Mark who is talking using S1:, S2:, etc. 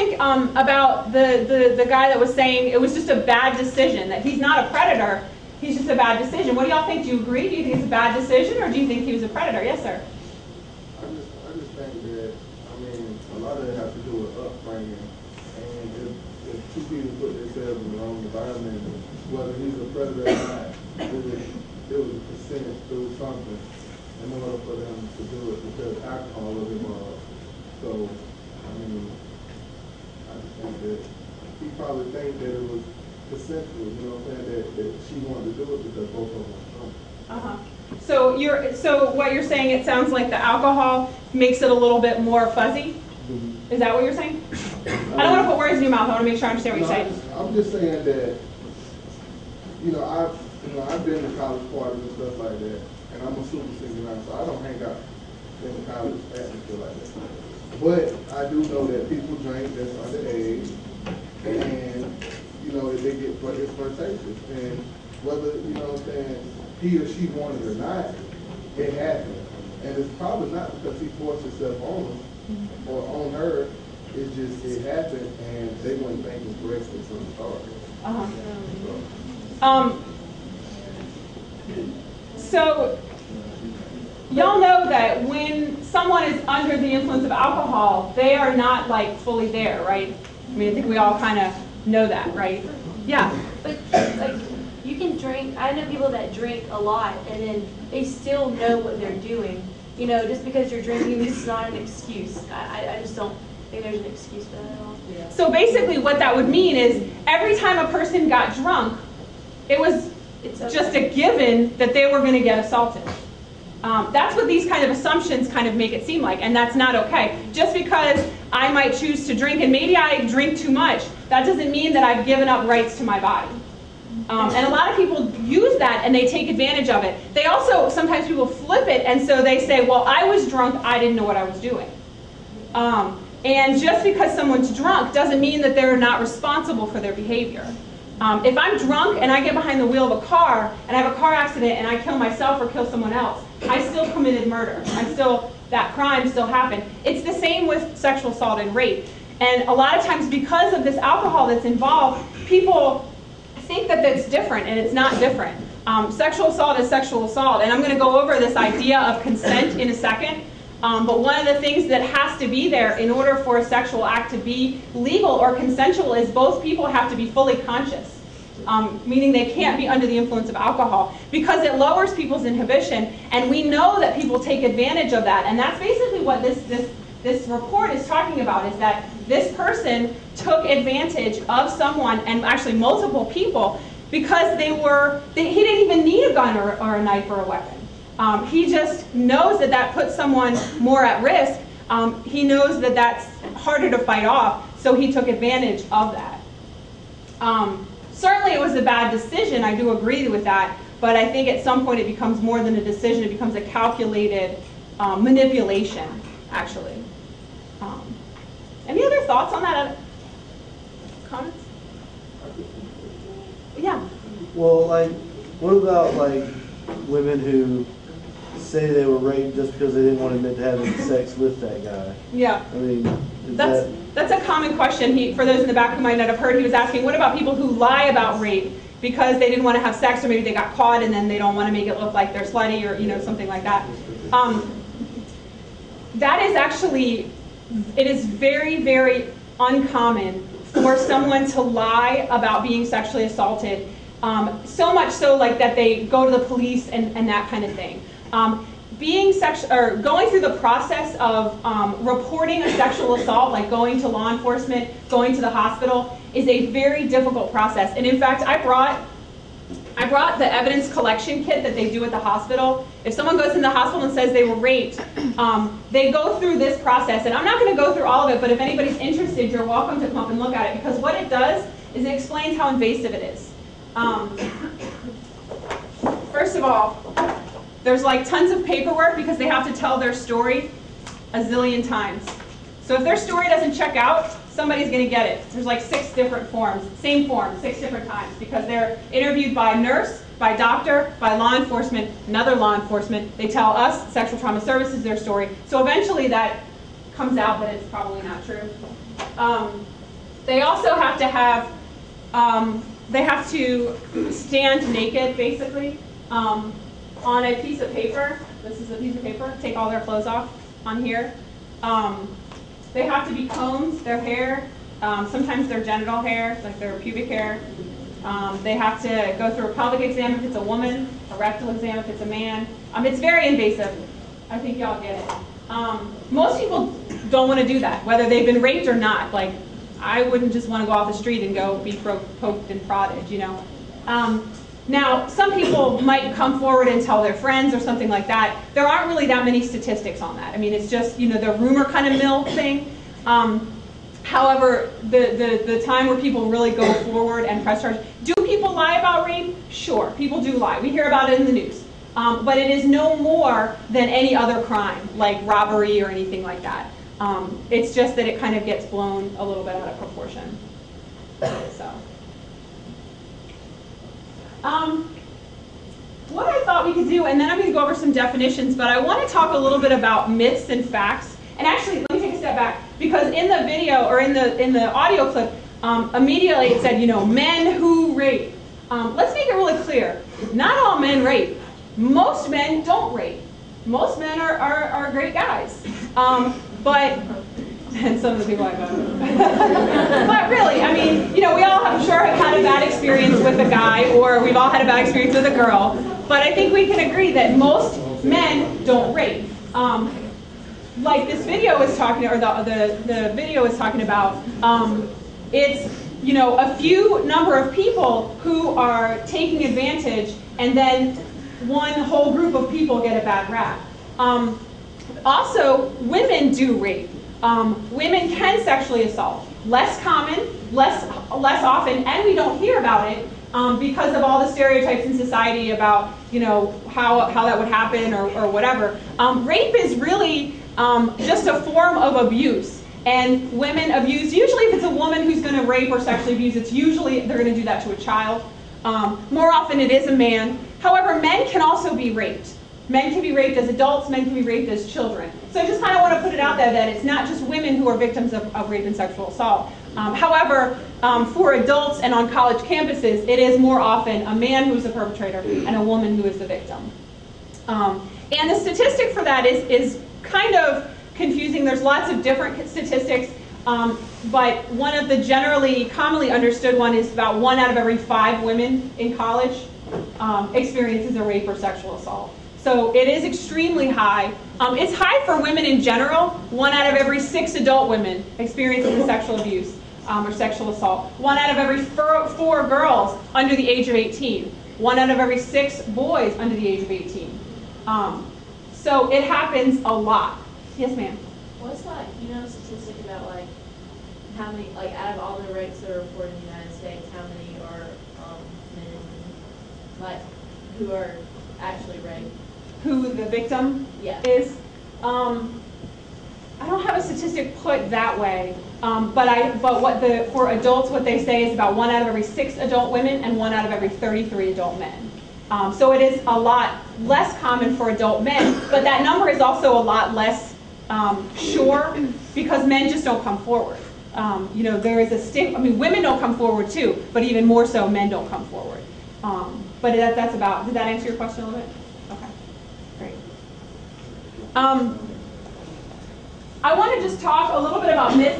S1: think about the guy that was saying it was just a bad decision, that he's not a predator, he's just a bad decision? What do y'all think? Do you agree? Do you think it's a bad decision, or do you think he was a predator? Yes, sir?
S2: I just think that, I mean, a lot of it has to do with upbringing. And if two people put themselves in the wrong environment, whether he's a predator or not, it was a percentage, it was something in order for them to do it because alcohol was involved. So, I mean, I just think that he probably think that it was consensual, you know what I'm saying, that she wanted to do it because both of them were drunk.
S1: Uh-huh. So what you're saying, it sounds like the alcohol makes it a little bit more fuzzy? Is that what you're saying? I don't want to put words in your mouth. I want to make sure I understand what you're saying.
S2: I'm just saying that, I've been to college parties and stuff like that, and I'm a super singer now, so I don't hang out in the college atmosphere like that. But I do know that people drink that's underage, and if they get it's flirtatious, and whether he or she wanted it or not, it happened, and it's probably not because he forced himself on him or on her. It's just it happened, and they weren't thinking correctly from the start.
S1: So y'all know that when someone is under the influence of alcohol, they are not like fully there, right? I mean, I think we all kind of know that, right? Yeah.
S3: But like, you can drink. I know people that drink a lot, and then they still know what they're doing. Just because you're drinking, it's not an excuse. I just don't think there's an excuse for that at all.
S1: Yeah. So basically, what that would mean is every time a person got drunk, it's just a given that they were going to get assaulted. That's what these kind of assumptions kind of make it seem like, and that's not okay. Just because I might choose to drink, and maybe I drink too much, that doesn't mean that I've given up rights to my body. And a lot of people use that and they take advantage of it. They also, sometimes people flip it, and so they say, well, I was drunk, I didn't know what I was doing. And just because someone's drunk doesn't mean that they're not responsible for their behavior. If I'm drunk and I get behind the wheel of a car and I have a car accident and I kill myself or kill someone else, I still committed murder. That crime still happened. It's the same with sexual assault and rape. And a lot of times because of this alcohol that's involved, people think that that's different, and it's not different. Sexual assault is sexual assault, and I'm going to go over this idea of consent in a second. But one of the things that has to be there in order for a sexual act to be legal or consensual is both people have to be fully conscious, meaning they can't be under the influence of alcohol, because it lowers people's inhibition, and we know that people take advantage of that, and that's basically what this report is talking about, is that this person took advantage of someone, and actually multiple people, because he didn't even need a gun or a knife or a weapon. He just knows that that puts someone more at risk. He knows that that's harder to fight off, so he took advantage of that. Certainly it was a bad decision, I do agree with that, but I think at some point it becomes more than a decision, it becomes a calculated manipulation, actually. Any other thoughts on that? Comments? Yeah.
S4: Well, what about women who say they were raped just because they didn't want to admit to having sex with that guy?
S1: Yeah.
S4: I mean,
S1: that's a common question. For those in the back who might not have heard, he was asking, what about people who lie about rape because they didn't want to have sex, or maybe they got caught and then they don't want to make it look like they're slutty, or something like that. That is actually, it is very, very uncommon for someone to lie about being sexually assaulted, so much so that they go to the police and that kind of thing. Going through the process of reporting a sexual assault, like going to law enforcement, going to the hospital, is a very difficult process. And in fact, I brought the evidence collection kit that they do at the hospital. If someone goes in the hospital and says they were raped, they go through this process. And I'm not going to go through all of it, but if anybody's interested, you're welcome to come up and look at it, because what it does is it explains how invasive it is. First of all, there's tons of paperwork because they have to tell their story a zillion times. So if their story doesn't check out, somebody's going to get it. There's 6 different forms, same form, 6 different times, because they're interviewed by a nurse, by doctor, by law enforcement, another law enforcement. They tell us, Sexual Trauma Services, their story. So eventually that comes out that it's probably not true. They also have to have, they have to stand naked, basically, on a piece of paper. This is a piece of paper. Take all their clothes off on here. They have to be combed, their hair, sometimes their genital hair, like their pubic hair. They have to go through a pelvic exam if it's a woman, a rectal exam if it's a man. It's very invasive. I think y'all get it. Most people don't want to do that, whether they've been raped or not. Like, I wouldn't just want to go off the street and go be poked and prodded, you know. Now, some people might come forward and tell their friends or something like that. There aren't really that many statistics on that. I mean, it's just, you know, the rumor kind of mill thing. However, the time where people really go forward and press charge, do people lie about rape? Sure, people do lie. We hear about it in the news. But it is no more than any other crime, like robbery or anything like that. It's just that it kind of gets blown a little bit out of proportion. So, what I thought we could do, and then I'm going to go over some definitions, but I want to talk a little bit about myths and facts. And actually, let me take a step back, because in the video, or in the audio clip, immediately it said, you know, men who rape. Let's make it really clear. Not all men rape. Most men don't rape. Most men are great guys. But, and some of the people I know. But really, I mean, you know, we all have, sure, have had a bad experience with a guy, or we've all had a bad experience with a girl. But I think we can agree that most men don't rape. Like this video is talking, or the video is talking about, it's, you know, a few number of people who are taking advantage, and then one whole group of people get a bad rap. Also, women do rape. Women can sexually assault. Less common, less often, and we don't hear about it because of all the stereotypes in society about, you know, how that would happen or whatever. Rape is really just a form of abuse. And women abuse, usually if it's a woman who's going to rape or sexually abuse, it's usually they're going to do that to a child. More often it is a man. However, men can also be raped. Men can be raped as adults, men can be raped as children. So I just kind of want to put it out there that it's not just women who are victims of rape and sexual assault. However, for adults and on college campuses, it is more often a man who is the perpetrator and a woman who is the victim. And the statistic for that is kind of confusing. There's lots of different statistics, but one of the generally commonly understood one is about 1 out of every 5 women in college experiences a rape or sexual assault. So it is extremely high. It's high for women in general. 1 out of every 6 adult women experiences a sexual abuse or sexual assault. 1 out of every 4 girls under the age of 18. 1 out of every 6 boys under the age of 18. So it happens a lot. Yes, ma'am?
S5: What's like, you know, a statistic about like how many, like out of all the rapes that are reported in the United States, how many are men, like, who are actually raped?
S1: Who the victim is? I don't have a statistic put that way, but for adults, what they say is about 1 out of every 6 adult women and 1 out of every 33 adult men. So it is a lot less common for adult men, but that number is also a lot less sure, because men just don't come forward. You know, there is a stigma. I mean, women don't come forward too, but even more so, men don't come forward. But that's about. Did that answer your question a little bit? Okay, great. I want to just talk a little bit about myths.